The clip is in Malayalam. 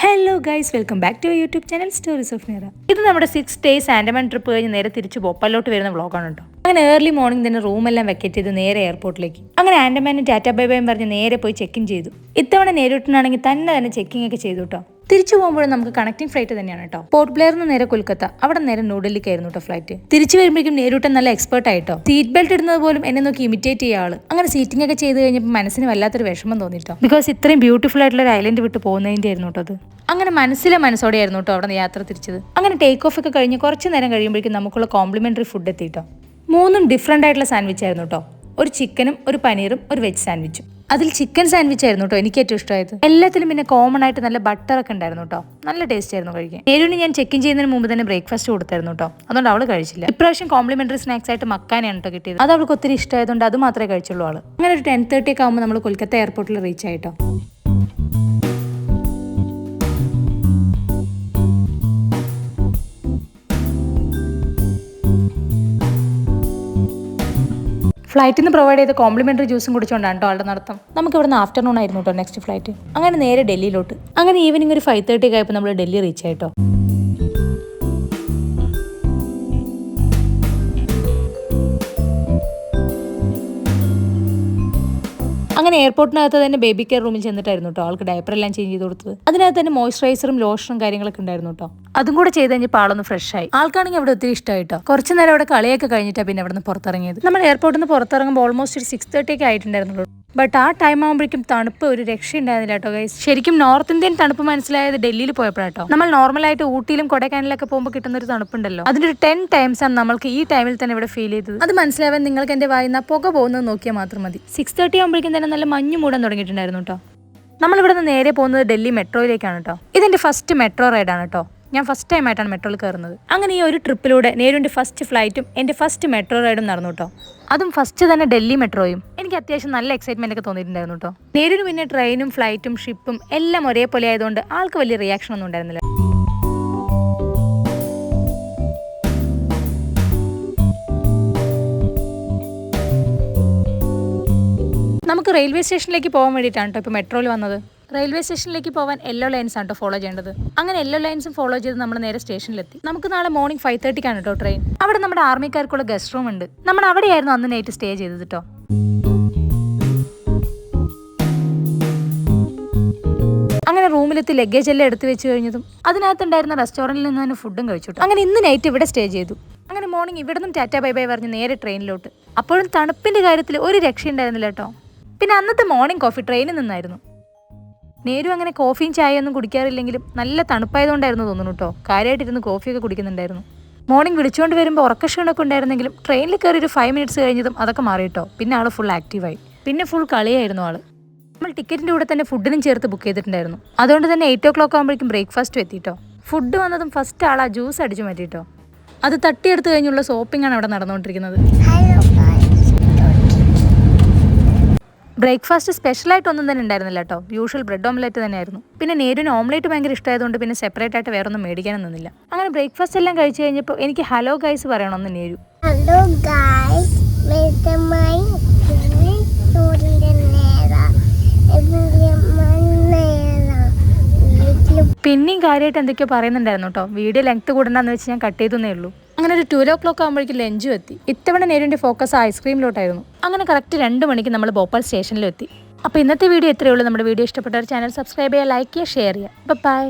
Hello guys, welcome back to YouTube channel stories of Nira. ഇത് നമ്മുടെ 6 days ആൻഡമാൻ ട്രിപ്പ് കഴിഞ്ഞ് നേരെ തിരിച്ച് ഭോപ്പാലിലോട്ട് വരുന്ന വ്ളോഗാണ് കേട്ടോ. അങ്ങനെ ഏർലി മോർണിംഗ് തന്നെ റൂമെല്ലാം വെക്കറ്റ് ചെയ്ത് നേരെ എയർപോർട്ടിലേക്ക്. അങ്ങനെ ആൻഡമാനും ടാറ്റ ബൈ ബൈയും പറഞ്ഞ് നേരെ പോയി ചെക്ക് ഇൻ ചെയ്തു. ഇത്തവണ നേരിട്ടാണെങ്കിൽ തന്നെ ചെക്കിംഗ് ഒക്കെ ചെയ്തു കേട്ടോ. തിരിച്ചു പോകുമ്പോഴും നമുക്ക് കണക്റ്റിംഗ് ഫ്ലൈറ്റ് തന്നെയാണ് കേട്ടോ. പോർട്ട് ബ്ലെയറിൽ നിന്ന് നേരെ കൊൽക്കത്ത, അവിടെ നേരെ ന്യൂഡൽഹിക്കായിരുന്നു കേട്ടോ ഫ്ലൈറ്റ്. തിരിച്ചു വരുമ്പോഴേക്കും നേരിട്ട് നല്ല എക്സ്പെർട്ട് ആയിട്ടോ. സീറ്റ് ബെൽറ്റ് ഇടുന്നത് പോലും എന്നെ നോക്കി ഇമിറ്റേറ്റ് ചെയ്യുക ആള്. അങ്ങനെ സീറ്റിംഗ് ഒക്കെ ചെയ്ത് കഴിഞ്ഞപ്പോൾ മനസ്സിന് വല്ലാത്തൊരു വിഷമം തോന്നിട്ടോ. ബിക്കോസ് ഇത്രയും ബ്യൂട്ടിഫുൾ ആയിട്ടുള്ള ഒരു ഐലൻഡ് വിട്ട് പോകുന്നതിന്റെ ആയിരുന്നു കേട്ടോ അത്. അങ്ങനെ മനസ്സോടെയായിരുന്നു കേട്ടോ അവിടെ യാത്ര തിരിച്ചത്. അങ്ങനെ ടേക്ക് ഓഫ് ഒക്കെ കഴിഞ്ഞ് കുറച്ച് നേരം കഴിയുമ്പോഴേക്കും നമുക്കുള്ള കോംപ്ലിമെന്ററി ഫുഡ് എത്തിയിട്ടോ. 3 ഡിഫറെന്റ് ആയിട്ടുള്ള സാൻഡ്വിച്ച് ആയിരുന്നു കേട്ടോ. ഒരു ചിക്കനും ഒരു പനീറും ഒരു വെജ് സാൻഡ്വിച്ചും. അതിൽ ചിക്കൻ സാൻഡ്വിച്ച് ആയിരുന്നു കേട്ടോ എനിക്ക് ഏറ്റവും ഇഷ്ടമായത്. എല്ലാത്തിലും പിന്നെ കോമൺ ആയിട്ട് നല്ല ബട്ടർ ഒക്കെ ഉണ്ടായിരുന്നു കേട്ടോ. നല്ല ടേസ്റ്റ് ആയിരുന്നു കഴിക്കാൻ. നേരിന് ഞാൻ ചെക്ക് ഇൻ ചെയ്യുന്നതിന് മുമ്പ് തന്നെ ബ്രേക്ക്ഫാസ്റ്റ് കൊടുത്തായിരുന്നു കേട്ടോ. അതുകൊണ്ട് അവള് കഴിച്ചില്ല. ഇപ്രാവശ്യം കോംപ്ലിമെന്ററി സ്നാക്സ് ആയിട്ട് മക്കാനാണ് കേട്ടോ കിട്ടിയത്. അത് അവൾക്ക് ഒത്തിരി ഇഷ്ടമായതുകൊണ്ട് അത് മാത്രമേ കഴിച്ചുള്ളൂ ആള്. അങ്ങനെ ഒരു 10:30 ഒക്കെ ആകുമ്പോൾ നമ്മൾ കൊൽക്കത്ത എയർപോർട്ടിൽ റീച്ച് ആയിട്ടോ. ഫ്ലൈറ്റിൽ നിന്ന് പ്രൊവൈഡ് ചെയ്ത കോംപ്ലിമെന്ററി ജ്യൂസും കുടിച്ചുകൊണ്ടാണ് കേട്ടോ ആളുടെ നടത്തം. നമുക്ക് ഇവിടുന്ന് ആഫ്റ്റർനൂൺ ആയിരുന്നു കേട്ടോ നെക്സ്റ്റ് ഫ്ലൈറ്റ്. അങ്ങനെ നേരെ ഡൽഹിയിലോട്ട്. അങ്ങനെ ഈവനിങ് ഒരു 5:30 ഒക്കെ ആയപ്പോൾ നമ്മൾ ഡൽഹി റീച്ച് ആയിട്ടോ. അങ്ങനെ എയർപോർട്ടിനകത്ത് തന്നെ ബേബി കെയർ റൂമിൽ ചെന്നിട്ടായിരുന്നു കേട്ടോ ആൾക്ക് ഡയപ്പർ എല്ലാം ചേഞ്ച് ചെയ്ത് കൊടുത്തത്. അതിനകത്ത് തന്നെ മോയ്സ്ചറൈസറും ലോഷനും കാര്യങ്ങളൊക്കെ ഉണ്ടായിരുന്നു കേട്ടോ. അതും കൂടെ ചെയ്ത് കഴിഞ്ഞപ്പോൾ ആളൊന്ന് ഫ്രഷ് ആയി. ആൾക്കാണെങ്കിൽ അവിടെ ഒത്തിരി ഇഷ്ടമായിട്ടോ. കുറച്ച് നേരം അവിടെ കളിയൊക്കെ കഴിഞ്ഞിട്ടാണ് പിന്നെ അവിടെ നിന്ന് പുറത്തിറങ്ങിയത്. നമ്മൾ എയർപോർട്ടിൽ നിന്ന് പുറത്തിറങ്ങുമ്പോൾ ഓൾമോസ്റ്റ് ഒരു 6:30 ഒക്കെ ആയിട്ടുണ്ടായിരുന്നുള്ളൂ. ബട്ട് ആ ടൈം ആകുമ്പോഴേക്കും തണുപ്പ് ഒരു രക്ഷ ഉണ്ടായിരുന്നില്ല കേട്ടോ ഗൈസ്. ശരിക്കും നോർത്ത് ഇന്ത്യൻ തണുപ്പ് മനസ്സിലായത് ഡൽഹിയിൽ പോയപ്പോഴാട്ടോ. നമ്മൾ നോർമലായിട്ട് ഊട്ടിയിലും കൊടൈക്കനാലിലൊക്കെ പോകുമ്പോൾ കിട്ടുന്ന ഒരു തണുപ്പുണ്ടല്ലോ, അതിന്റെ ഒരു 10 times ആണ് നമ്മൾക്ക് ഈ ടൈമിൽ തന്നെ ഇവിടെ ഫീൽ ചെയ്തത്. അത് മനസ്സിലാവാൻ നിങ്ങൾക്ക് എന്റെ വായിന്ന പുക പോകുന്നത് നോക്കിയാൽ മാത്രം മതി. 6:30 ആകുമ്പോഴേക്കും തന്നെ നല്ല മഞ്ഞ് മൂടാൻ തുടങ്ങിയിട്ടുണ്ടായിരുന്നു കേട്ടോ. നമ്മളിവിടെ നിന്ന് നേരെ പോകുന്നത് ഡൽഹി മെട്രോയിലേക്കാണ് കേട്ടോ. ഇതെന്റെ ഫസ്റ്റ് മെട്രോ റൈഡാണ് കേട്ടോ. ഞാൻ ഫസ്റ്റ് ടൈം ആയിട്ടാണ് മെട്രോയിൽ കയറുന്നത്. അങ്ങനെ ഈ ഒരു ട്രിപ്പിലൂടെ നേരുവിൻ്റെ ഫസ്റ്റ് ഫ്ലൈറ്റും എൻ്റെ ഫസ്റ്റ് മെട്രോ റൈഡും നടന്നു കേട്ടോ. അതും ഫസ്റ്റ് തന്നെ ഡൽഹി മെട്രോയും. എനിക്ക് അത്യാവശ്യം നല്ല എക്സൈറ്റ്മെന്റ് ഒക്കെ തോന്നിയിട്ടുണ്ടായിരുന്നു കേട്ടോ. നേരിന് പിന്നെ ട്രെയിനും ഫ്ലൈറ്റും ഷിപ്പും എല്ലാം ഒരേപോലെ ആയതുകൊണ്ട് ആൾക്ക് വലിയ റിയാക്ഷൻ ഒന്നും ഉണ്ടായിരുന്നില്ല. നമുക്ക് റെയിൽവേ സ്റ്റേഷനിലേക്ക് പോകാൻ വേണ്ടിയിട്ടാണ് കേട്ടോ ഇപ്പോൾ മെട്രോയിൽ വന്നത്. റെയിൽവേ സ്റ്റേഷനിലേക്ക് പോകാൻ യെല്ലോ ലൈൻസ് ആണ് കേട്ടോ ഫോളോ ചെയ്യേണ്ടത്. അങ്ങനെ യെല്ലോ ലൈൻസും ഫോളോ ചെയ്ത് നമ്മൾ നേരെ സ്റ്റേഷനിലെത്തി. നമുക്ക് നാളെ മോർണിംഗ് 5:30 കേട്ടോ ട്രെയിൻ. അവിടെ നമ്മുടെ ആർമിക്കാർക്കുള്ള ഗസ്റ്റ് റൂം ഉണ്ട്. നമ്മൾ അവിടെയായിരുന്നു അന്ന് നൈറ്റ് സ്റ്റേ ചെയ്തത് കേട്ടോ. അങ്ങനെ റൂമിലെത്തി ലഗേജ് എല്ലാം എടുത്തു വെച്ച് കഴിഞ്ഞതും അതിനകത്തുണ്ടായിരുന്ന റെസ്റ്റോറൻറ്റിൽ നിന്ന് തന്നെ ഫുഡും കഴിച്ചു. അങ്ങനെ ഇന്ന് നൈറ്റ് ഇവിടെ സ്റ്റേ ചെയ്തു. അങ്ങനെ മോർണിംഗ് ഇവിടെ നിന്നും ടാറ്റ ബൈ ബൈ പറഞ്ഞ് നേരെ ട്രെയിനിലോട്ട്. അപ്പോഴും തണുപ്പിന്റെ കാര്യത്തിൽ ഒരു രക്ഷ ഉണ്ടായിരുന്നില്ല കേട്ടോ. പിന്നെ അന്നത്തെ മോർണിംഗ് കോഫി ട്രെയിനിൽ നിന്നായിരുന്നു. നേരും അങ്ങനെ കോഫിയും ചായയൊന്നും കുടിക്കാറില്ലെങ്കിലും നല്ല തണുപ്പായതുകൊണ്ടായിരുന്നു തോന്നുന്നു കേട്ടോ. കാര്യമായിട്ടിരുന്ന് കോഫിയൊക്കെ കുടിക്കുന്നുണ്ടായിരുന്നു. മോർണിംഗ് വിളിച്ചുകൊണ്ട് വരുമ്പോൾ ഉറക്കക്ഷീണമൊക്കെ ഉണ്ടായിരുന്നെങ്കിലും ട്രെയിനിൽ കയറി ഒരു 5 minutes കഴിഞ്ഞതും അതൊക്കെ മാറി കേട്ടോ. പിന്നെ ആൾ ഫുൾ ആക്റ്റീവായി. പിന്നെ ഫുൾ കളിയായിരുന്നു ആള്. നമ്മൾ ടിക്കറ്റിൻ്റെ കൂടെ തന്നെ ഫുഡിനും ചേർത്ത് ബുക്ക് ചെയ്തിട്ടുണ്ടായിരുന്നു. അതുകൊണ്ട് തന്നെ 8 o'clock ആകുമ്പോഴേക്കും ബ്രേക്ക്ഫാസ്റ്റ് എത്തിയിട്ടോ. ഫുഡ് വന്നതും ഫസ്റ്റ് ആൾ ആ ജ്യൂസ് അടിച്ചു മാറ്റിയിട്ടോ. അത് തട്ടിയെടുത്ത് കഴിഞ്ഞുള്ള സോപ്പിംഗ് ആണ് അവിടെ നടന്നുകൊണ്ടിരിക്കുന്നത്. ബ്രേക്ക്ഫാസ്റ്റ് സ്പെഷ്യലായിട്ടൊന്നും തന്നെ ഉണ്ടായിരുന്നില്ല കേട്ടോ. യൂഷ്വൽ ബ്രെഡ് ഓംലെറ്റ് തന്നെയായിരുന്നു. പിന്നെ നേരിന് ഓംലെറ്റ് ഭയങ്കര ഇഷ്ടമായതുകൊണ്ട് പിന്നെ സെപ്പറേറ്റ് ആയിട്ട് വേറെ ഒന്നും മേടിക്കാനും നിന്നില്ല. അങ്ങനെ ബ്രേക്ക്ഫാസ്റ്റ് എല്ലാം കഴിച്ചു കഴിഞ്ഞപ്പോൾ എനിക്ക് ഹലോ ഗൈസ് പറയണമെന്ന് നേരു. ഹലോ ഗൈസ്, പിന്നെയും കാര്യമായിട്ട് എന്തൊക്കെയോ പറയുന്നുണ്ടായിരുന്നു കേട്ടോ. വീഡിയോ ലെങ്ത് കൂടണ്ടെന്ന് വെച്ച് ഞാൻ കട്ട് ചെയ്തേ ഉള്ളൂ. അങ്ങനെ ഒരു 12 o'clock ആകുമ്പോഴേക്കും ലഞ്ചും എത്തി. ഇത്തവണ നേരിൻ്റെ ഫോക്കസ് ഐസ്ക്രീമിലോട്ടായിരുന്നു. അങ്ങനെ കറക്റ്റ് 2 മണിക്ക് നമ്മൾ ഭോപ്പാൽ സ്റ്റേഷനിലെത്തി. അപ്പോൾ ഇന്നത്തെ വീഡിയോ ഇത്രയേ ഉള്ളൂ. നമ്മുടെ വീഡിയോ ഇഷ്ടപ്പെട്ടവർ ചാനൽ സബ്സ്ക്രൈബ് ചെയ്യുക, ലൈക്ക് ചെയ്യുക, ഷെയർ ചെയ്യുക. ബൈ.